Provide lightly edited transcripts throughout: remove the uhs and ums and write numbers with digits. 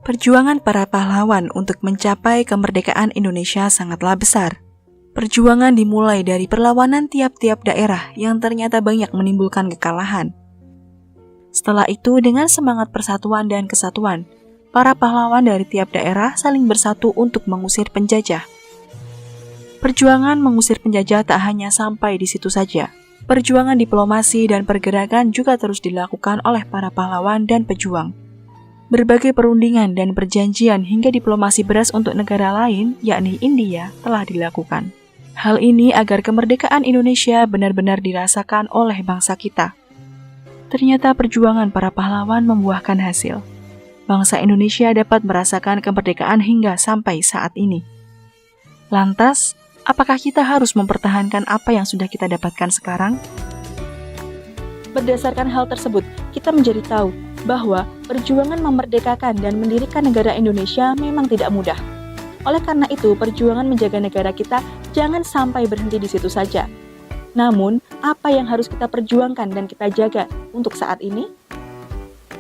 Perjuangan para pahlawan untuk mencapai kemerdekaan Indonesia sangatlah besar. Perjuangan dimulai dari perlawanan tiap-tiap daerah yang ternyata banyak menimbulkan kekalahan. Setelah itu, dengan semangat persatuan dan kesatuan, para pahlawan dari tiap daerah saling bersatu untuk mengusir penjajah. Perjuangan mengusir penjajah tak hanya sampai di situ saja. Perjuangan diplomasi dan pergerakan juga terus dilakukan oleh para pahlawan dan pejuang. Berbagai perundingan dan perjanjian hingga diplomasi beras untuk negara lain, yakni India, telah dilakukan. Hal ini agar kemerdekaan Indonesia benar-benar dirasakan oleh bangsa kita. Ternyata perjuangan para pahlawan membuahkan hasil. Bangsa Indonesia dapat merasakan kemerdekaan hingga sampai saat ini. Lantas, apakah kita harus mempertahankan apa yang sudah kita dapatkan sekarang? Berdasarkan hal tersebut, kita menjadi tahu bahwa perjuangan memerdekakan dan mendirikan negara Indonesia memang tidak mudah. Oleh karena itu, perjuangan menjaga negara kita jangan sampai berhenti di situ saja. Namun, apa yang harus kita perjuangkan dan kita jaga untuk saat ini?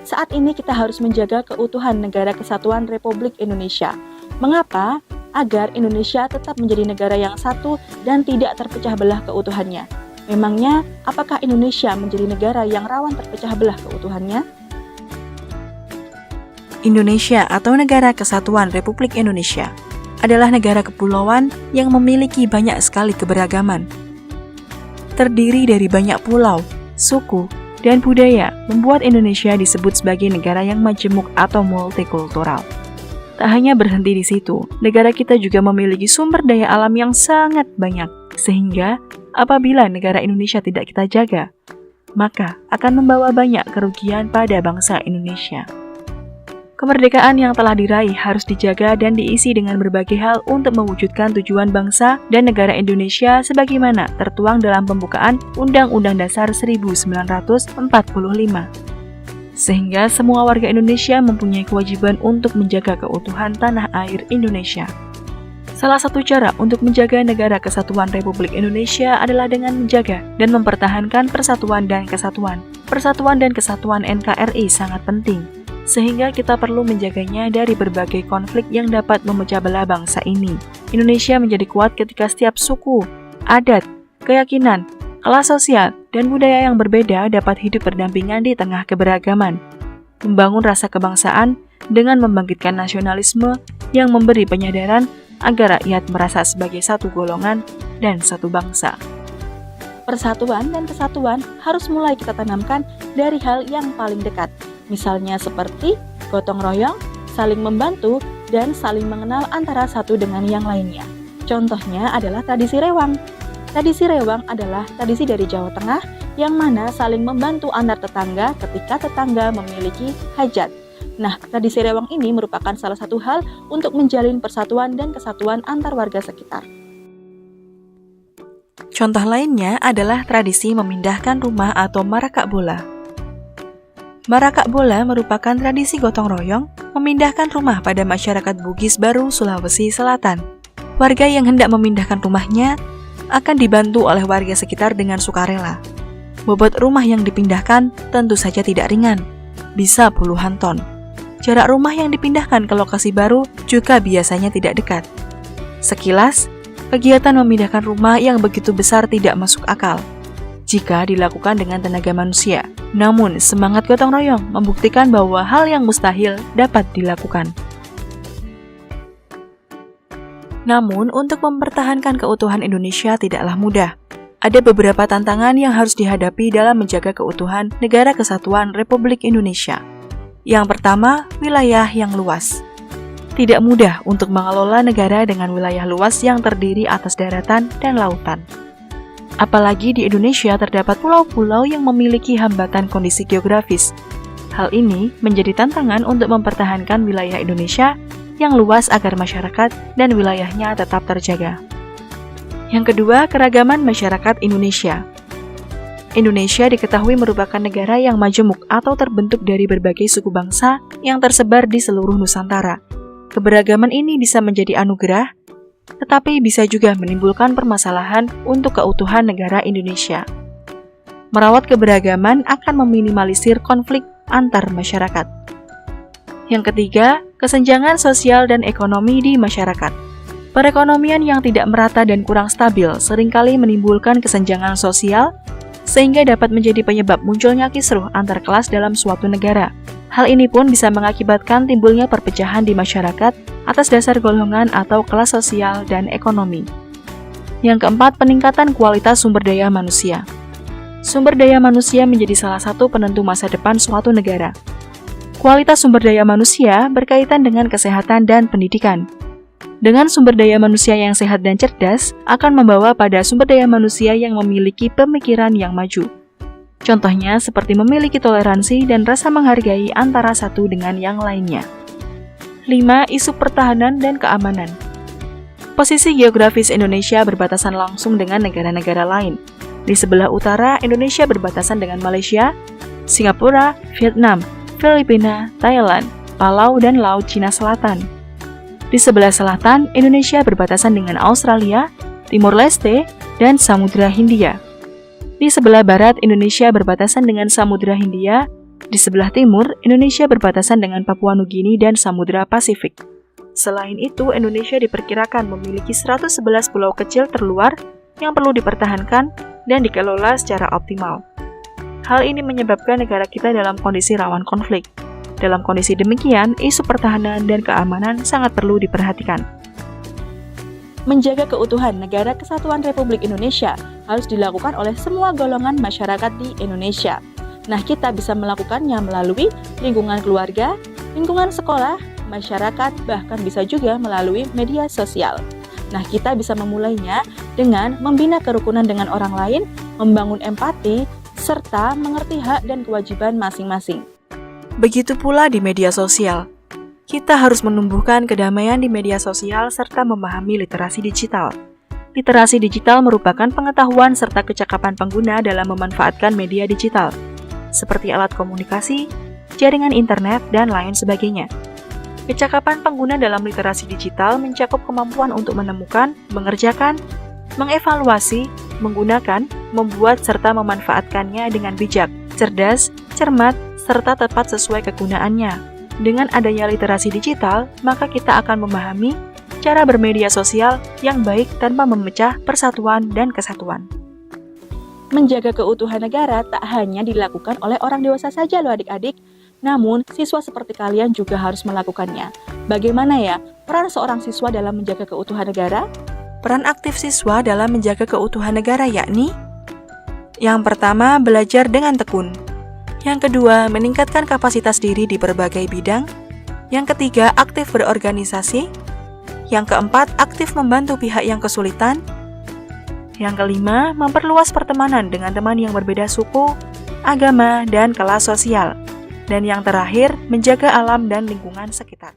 Saat ini kita harus menjaga keutuhan Negara Kesatuan Republik Indonesia. Mengapa? Agar Indonesia tetap menjadi negara yang satu dan tidak terpecah belah keutuhannya. Memangnya, apakah Indonesia menjadi negara yang rawan terpecah belah keutuhannya? Indonesia atau Negara Kesatuan Republik Indonesia adalah negara kepulauan yang memiliki banyak sekali keberagaman. Terdiri dari banyak pulau, suku, dan budaya membuat Indonesia disebut sebagai negara yang majemuk atau multikultural. Tak hanya berhenti di situ, negara kita juga memiliki sumber daya alam yang sangat banyak, sehingga apabila negara Indonesia tidak kita jaga, maka akan membawa banyak kerugian pada bangsa Indonesia. Kemerdekaan yang telah diraih harus dijaga dan diisi dengan berbagai hal untuk mewujudkan tujuan bangsa dan negara Indonesia sebagaimana tertuang dalam pembukaan Undang-Undang Dasar 1945. Sehingga semua warga Indonesia mempunyai kewajiban untuk menjaga keutuhan tanah air Indonesia. Salah satu cara untuk menjaga Negara Kesatuan Republik Indonesia adalah dengan menjaga dan mempertahankan persatuan dan kesatuan. Persatuan dan kesatuan NKRI sangat penting, sehingga kita perlu menjaganya dari berbagai konflik yang dapat memecah belah bangsa ini. Indonesia menjadi kuat ketika setiap suku, adat, keyakinan, kelas sosial, dan budaya yang berbeda dapat hidup berdampingan di tengah keberagaman. Membangun rasa kebangsaan dengan membangkitkan nasionalisme yang memberi penyadaran agar rakyat merasa sebagai satu golongan dan satu bangsa. Persatuan dan kesatuan harus mulai kita tanamkan dari hal yang paling dekat. Misalnya seperti gotong royong, saling membantu, dan saling mengenal antara satu dengan yang lainnya. Contohnya adalah tradisi rewang. Tradisi rewang adalah tradisi dari Jawa Tengah yang mana saling membantu antar tetangga ketika tetangga memiliki hajat. Nah, tradisi rewang ini merupakan salah satu hal untuk menjalin persatuan dan kesatuan antar warga sekitar. Contoh lainnya adalah tradisi memindahkan rumah atau marakak bola. Marakak bola merupakan tradisi gotong royong memindahkan rumah pada masyarakat Bugis Baru, Sulawesi Selatan. Warga yang hendak memindahkan rumahnya akan dibantu oleh warga sekitar dengan sukarela. Bobot rumah yang dipindahkan tentu saja tidak ringan, bisa puluhan ton. Jarak rumah yang dipindahkan ke lokasi baru juga biasanya tidak dekat. Sekilas, kegiatan memindahkan rumah yang begitu besar tidak masuk akal jika dilakukan dengan tenaga manusia. Namun, semangat gotong royong membuktikan bahwa hal yang mustahil dapat dilakukan. Namun, untuk mempertahankan keutuhan Indonesia tidaklah mudah. Ada beberapa tantangan yang harus dihadapi dalam menjaga keutuhan Negara Kesatuan Republik Indonesia. Yang pertama, wilayah yang luas. Tidak mudah untuk mengelola negara dengan wilayah luas yang terdiri atas daratan dan lautan. Apalagi di Indonesia terdapat pulau-pulau yang memiliki hambatan kondisi geografis. Hal ini menjadi tantangan untuk mempertahankan wilayah Indonesia yang luas agar masyarakat dan wilayahnya tetap terjaga. Yang kedua, keragaman masyarakat Indonesia. Indonesia diketahui merupakan negara yang majemuk atau terbentuk dari berbagai suku bangsa yang tersebar di seluruh Nusantara. Keberagaman ini bisa menjadi anugerah, tetapi bisa juga menimbulkan permasalahan untuk keutuhan negara Indonesia. Merawat keberagaman akan meminimalisir konflik antar masyarakat. Yang ketiga, kesenjangan sosial dan ekonomi di masyarakat. Perekonomian yang tidak merata dan kurang stabil seringkali menimbulkan kesenjangan sosial, sehingga dapat menjadi penyebab munculnya kisruh antar kelas dalam suatu negara. Hal ini pun bisa mengakibatkan timbulnya perpecahan di masyarakat atas dasar golongan atau kelas sosial dan ekonomi. Yang keempat, peningkatan kualitas sumber daya manusia. Sumber daya manusia menjadi salah satu penentu masa depan suatu negara. Kualitas sumber daya manusia berkaitan dengan kesehatan dan pendidikan. Dengan sumber daya manusia yang sehat dan cerdas, akan membawa pada sumber daya manusia yang memiliki pemikiran yang maju. Contohnya seperti memiliki toleransi dan rasa menghargai antara satu dengan yang lainnya. 5. Isu pertahanan dan keamanan. Posisi geografis Indonesia berbatasan langsung dengan negara-negara lain. Di sebelah utara, Indonesia berbatasan dengan Malaysia, Singapura, Vietnam, Filipina, Thailand, Palau, dan Laut Cina Selatan. Di sebelah selatan, Indonesia berbatasan dengan Australia, Timor Leste, dan Samudra Hindia. Di sebelah barat, Indonesia berbatasan dengan Samudra Hindia. Di sebelah timur, Indonesia berbatasan dengan Papua Nugini dan Samudra Pasifik. Selain itu, Indonesia diperkirakan memiliki 111 pulau kecil terluar yang perlu dipertahankan dan dikelola secara optimal. Hal ini menyebabkan negara kita dalam kondisi rawan konflik. Dalam kondisi demikian, isu pertahanan dan keamanan sangat perlu diperhatikan. Menjaga keutuhan Negara Kesatuan Republik Indonesia harus dilakukan oleh semua golongan masyarakat di Indonesia. Nah, kita bisa melakukannya melalui lingkungan keluarga, lingkungan sekolah, masyarakat, bahkan bisa juga melalui media sosial. Nah, kita bisa memulainya dengan membina kerukunan dengan orang lain, membangun empati, serta mengerti hak dan kewajiban masing-masing. Begitu pula di media sosial. Kita harus menumbuhkan kedamaian di media sosial serta memahami literasi digital. Literasi digital merupakan pengetahuan serta kecakapan pengguna dalam memanfaatkan media digital, seperti alat komunikasi, jaringan internet, dan lain sebagainya. Kecakapan pengguna dalam literasi digital mencakup kemampuan untuk menemukan, mengerjakan, mengevaluasi, menggunakan, membuat, serta memanfaatkannya dengan bijak, cerdas, cermat, serta tepat sesuai kegunaannya. Dengan adanya literasi digital, maka kita akan memahami cara bermedia sosial yang baik tanpa memecah persatuan dan kesatuan. Menjaga keutuhan negara tak hanya dilakukan oleh orang dewasa saja loh adik-adik, namun siswa seperti kalian juga harus melakukannya. Bagaimana ya peran seorang siswa dalam menjaga keutuhan negara? Peran aktif siswa dalam menjaga keutuhan negara yakni: yang pertama, belajar dengan tekun. Yang kedua, meningkatkan kapasitas diri di berbagai bidang. Yang ketiga, aktif berorganisasi. Yang keempat, aktif membantu pihak yang kesulitan. Yang kelima, memperluas pertemanan dengan teman yang berbeda suku, agama, dan kelas sosial. Dan yang terakhir, menjaga alam dan lingkungan sekitar.